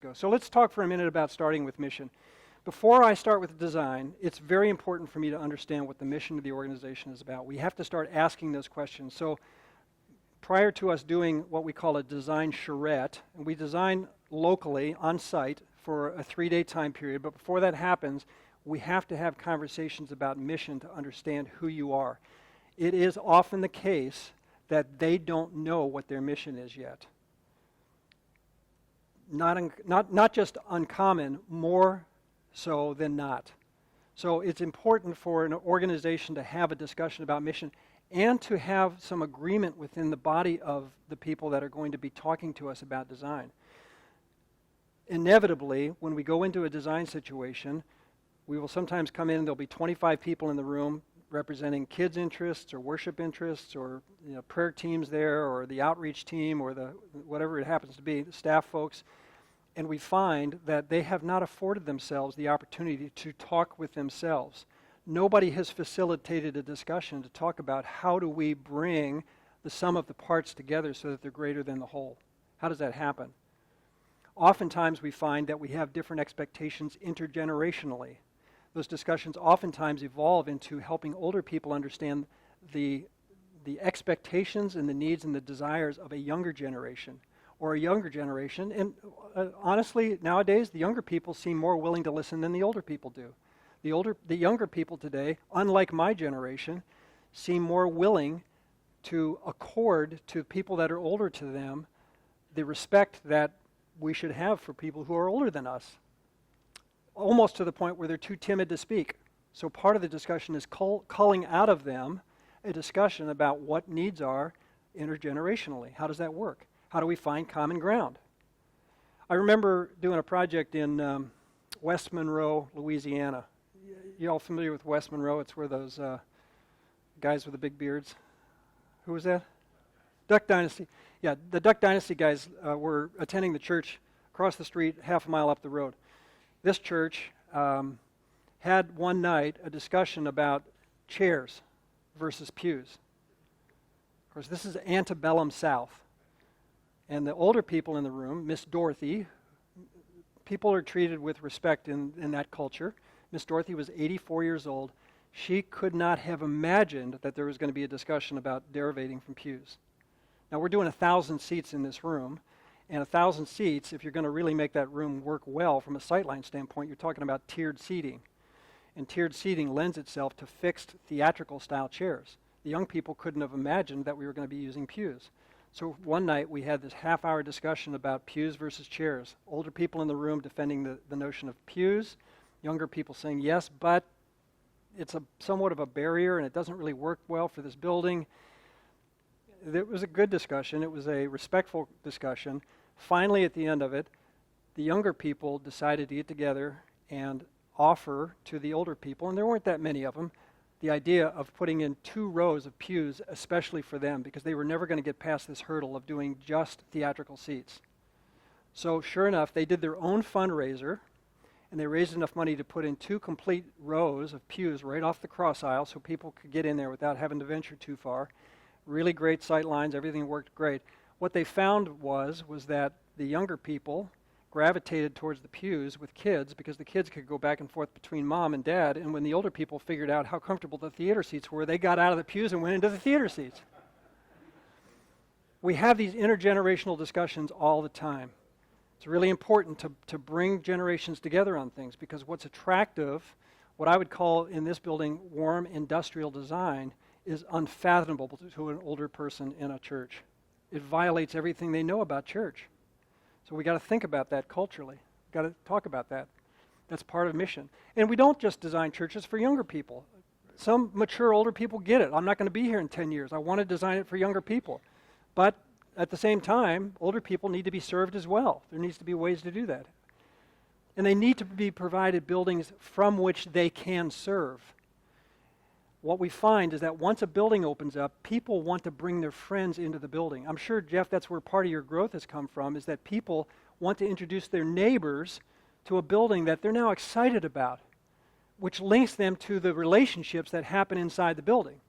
go. So let's talk for a minute about starting with mission. Before I start with design, it's very important for me to understand what the mission of the organization is about. We have to start asking those questions. So prior to us doing what we call a design charrette, and we design locally on site for a 3-day time period, but before that happens, we have to have conversations about mission to understand who you are. It is often the case that they don't know what their mission is yet. Not just uncommon, more so than not. So it's important for an organization to have a discussion about mission and to have some agreement within the body of the people that are going to be talking to us about design. Inevitably, when we go into a design situation, we will sometimes come in and there'll be 25 people in the room representing kids' interests or worship interests or prayer teams there or the outreach team or the whatever it happens to be, the staff folks. And we find that they have not afforded themselves the opportunity to talk with themselves. Nobody has facilitated a discussion to talk about how do we bring the sum of the parts together so that they're greater than the whole. How does that happen? Oftentimes we find that we have different expectations intergenerationally. Those discussions oftentimes evolve into helping older people understand the expectations and the needs and the desires of a younger generation or a younger generation. And honestly, nowadays, the younger people seem more willing to listen than the older people do. The younger people today, unlike my generation, seem more willing to accord to people that are older to them the respect that we should have for people who are older than us, almost to the point where they're too timid to speak. So part of the discussion is culling out of them a discussion about what needs are intergenerationally. How does that work? How do we find common ground? I remember doing a project in West Monroe, Louisiana. You all familiar with West Monroe? It's where those guys with the big beards. Who was that? Duck Dynasty. Yeah, the Duck Dynasty guys were attending the church across the street, half a mile up the road. This church had one night a discussion about chairs versus pews. Of course, this is antebellum South. And the older people in the room, Miss Dorothy, people are treated with respect in that culture. Miss Dorothy was 84 years old. She could not have imagined that there was going to be a discussion about derivating from pews. Now, we're doing 1,000 seats in this room, and 1,000 seats, if you're going to really make that room work well from a sightline standpoint, you're talking about tiered seating. And tiered seating lends itself to fixed theatrical-style chairs. The young people couldn't have imagined that we were going to be using pews. So one night we had this half-hour discussion about pews versus chairs. Older people in the room defending the notion of pews, younger people saying yes, but it's somewhat of a barrier and it doesn't really work well for this building. It was a good discussion. It was a respectful discussion. Finally, at the end of it, the younger people decided to get together and offer to the older people, and there weren't that many of them, the idea of putting in 2 rows of pews, especially for them, because they were never going to get past this hurdle of doing just theatrical seats. So sure enough, they did their own fundraiser, and they raised enough money to put in 2 complete rows of pews right off the cross aisle so people could get in there without having to venture too far. Really great sight lines, everything worked great. What they found was that the younger people gravitated towards the pews with kids because the kids could go back and forth between mom and dad, and when the older people figured out how comfortable the theater seats were, they got out of the pews and went into the theater seats. We have these intergenerational discussions all the time. It's really important to bring generations together on things because what's attractive, what I would call in this building warm industrial design, is unfathomable to an older person in a church. It violates everything they know about church. So we got to think about that culturally. Got to talk about that. That's part of mission. And we don't just design churches for younger people. Some mature older people get it. I'm not going to be here in 10 years. I want to design it for younger people. But at the same time, older people need to be served as well. There needs to be ways to do that. And they need to be provided buildings from which they can serve. What we find is that once a building opens up, people want to bring their friends into the building. I'm sure, Jeff, that's where part of your growth has come from, is that people want to introduce their neighbors to a building that they're now excited about, which links them to the relationships that happen inside the building.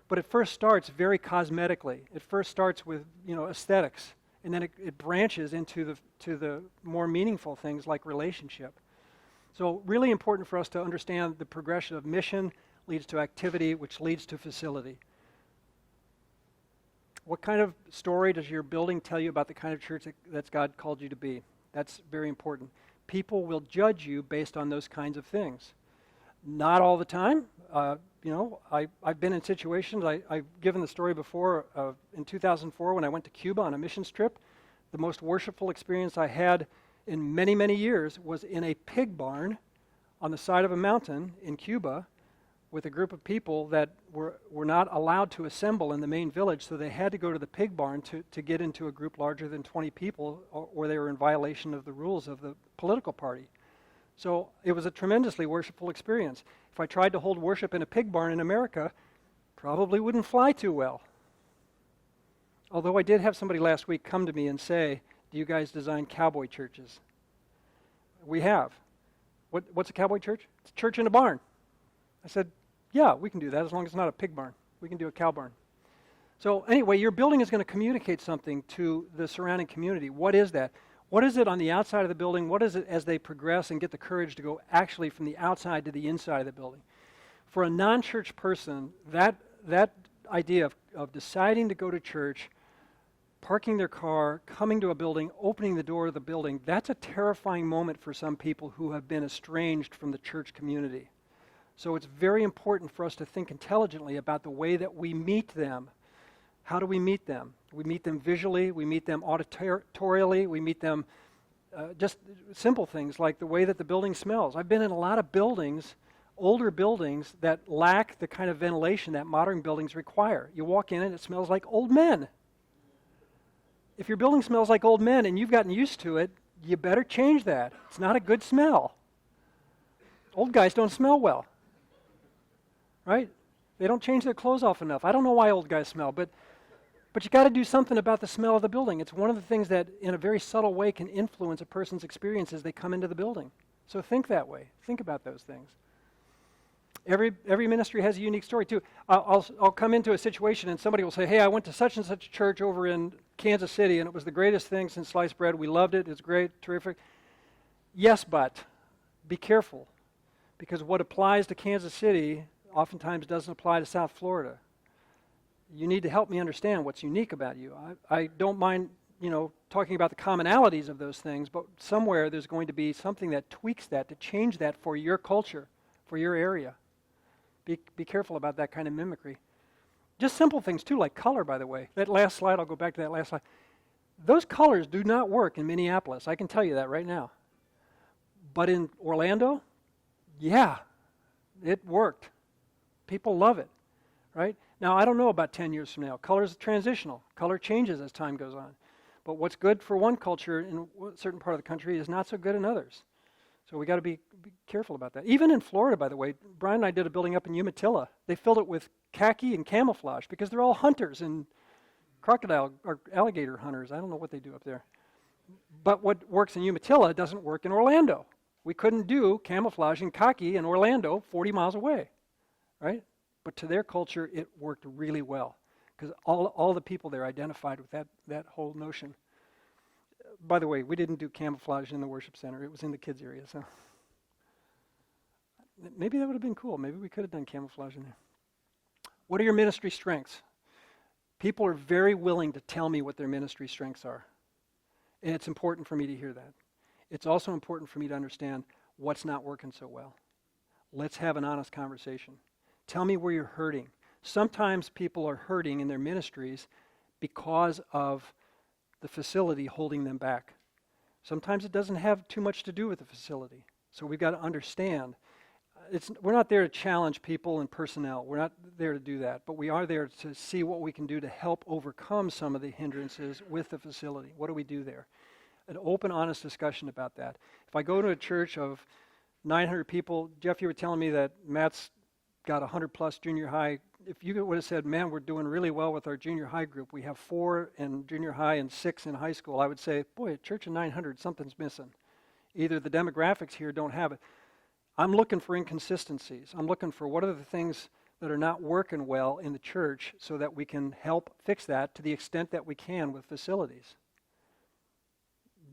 But it first starts very cosmetically. It first starts with, aesthetics And then it branches into the more meaningful things like relationship. So really important for us to understand the progression of mission leads to activity, which leads to facility. What kind of story does your building tell you about the kind of church that God called you to be? That's very important. People will judge you based on those kinds of things. Not all the time. I've been in situations, I've given the story before, in 2004 when I went to Cuba on a missions trip. The most worshipful experience I had in many, many years was in a pig barn on the side of a mountain in Cuba with a group of people that were not allowed to assemble in the main village, so they had to go to the pig barn to get into a group larger than 20 people, or they were in violation of the rules of the political party. So it was a tremendously worshipful experience. If I tried to hold worship in a pig barn in America, probably wouldn't fly too well. Although I did have somebody last week come to me and say, "Do you guys design cowboy churches?" We have. What's a cowboy church? It's a church in a barn. I said, yeah, we can do that as long as it's not a pig barn. We can do a cow barn. So anyway, your building is going to communicate something to the surrounding community. What is that? What is it on the outside of the building? What is it as they progress and get the courage to go actually from the outside to the inside of the building? For a non-church person, that idea of deciding to go to church, parking their car, coming to a building, opening the door of the building, that's a terrifying moment for some people who have been estranged from the church community. So it's very important for us to think intelligently about the way that we meet them. How do we meet them? We meet them visually, we meet them auditorially, we meet them just simple things like the way that the building smells. I've been in a lot of buildings, older buildings, that lack the kind of ventilation that modern buildings require. You walk in and it smells like old men. If your building smells like old men and you've gotten used to it, you better change that. It's not a good smell. Old guys don't smell well. Right? They don't change their clothes off enough. I don't know why old guys smell, but you got to do something about the smell of the building. It's one of the things that in a very subtle way can influence a person's experience as they come into the building. So think that way. Think about those things. Every ministry has a unique story too. I'll come into a situation and somebody will say, hey, I went to such and such a church over in Kansas City and it was the greatest thing since sliced bread. We loved it. It's great, terrific. Yes, but be careful, because what applies to Kansas City oftentimes doesn't apply to South Florida. You need to help me understand what's unique about you. I don't mind, talking about the commonalities of those things, but somewhere there's going to be something that tweaks that, to change that for your culture, for your area. Be careful about that kind of mimicry. Just simple things too, like color, by the way. That last slide, I'll go back to that last slide. Those colors do not work in Minneapolis. I can tell you that right now. But in Orlando, yeah, it worked. People love it, right? Now, I don't know about 10 years from now. Color is transitional. Color changes as time goes on. But what's good for one culture in a certain part of the country is not so good in others. So we got to be careful about that. Even in Florida, by the way, Brian and I did a building up in Umatilla. They filled it with khaki and camouflage because they're all hunters and crocodile or alligator hunters. I don't know what they do up there. But what works in Umatilla doesn't work in Orlando. We couldn't do camouflage and khaki in Orlando 40 miles away. Right? But to their culture, it worked really well because all the people there identified with that whole notion. By the way, we didn't do camouflage in the worship center. It was in the kids' area. So maybe that would have been cool. Maybe we could have done camouflage in there. What are your ministry strengths? People are very willing to tell me what their ministry strengths are. And it's important for me to hear that. It's also important for me to understand what's not working so well. Let's have an honest conversation. Tell me where you're hurting. Sometimes people are hurting in their ministries because of the facility holding them back. Sometimes it doesn't have too much to do with the facility. So we've got to understand. We're not there to challenge people and personnel. We're not there to do that. But we are there to see what we can do to help overcome some of the hindrances with the facility. What do we do there? An open, honest discussion about that. If I go to a church of 900 people, Jeff, you were telling me that Matt's got 100 plus junior high. If you would have said, man, we're doing really well with our junior high group. We have 4 in junior high and 6 in high school. I would say, boy, a church of 900, something's missing. Either the demographics here don't have it. I'm looking for inconsistencies. I'm looking for what are the things that are not working well in the church so that we can help fix that to the extent that we can with facilities.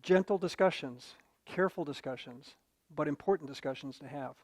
gentle discussions, careful discussions, but important discussions to have.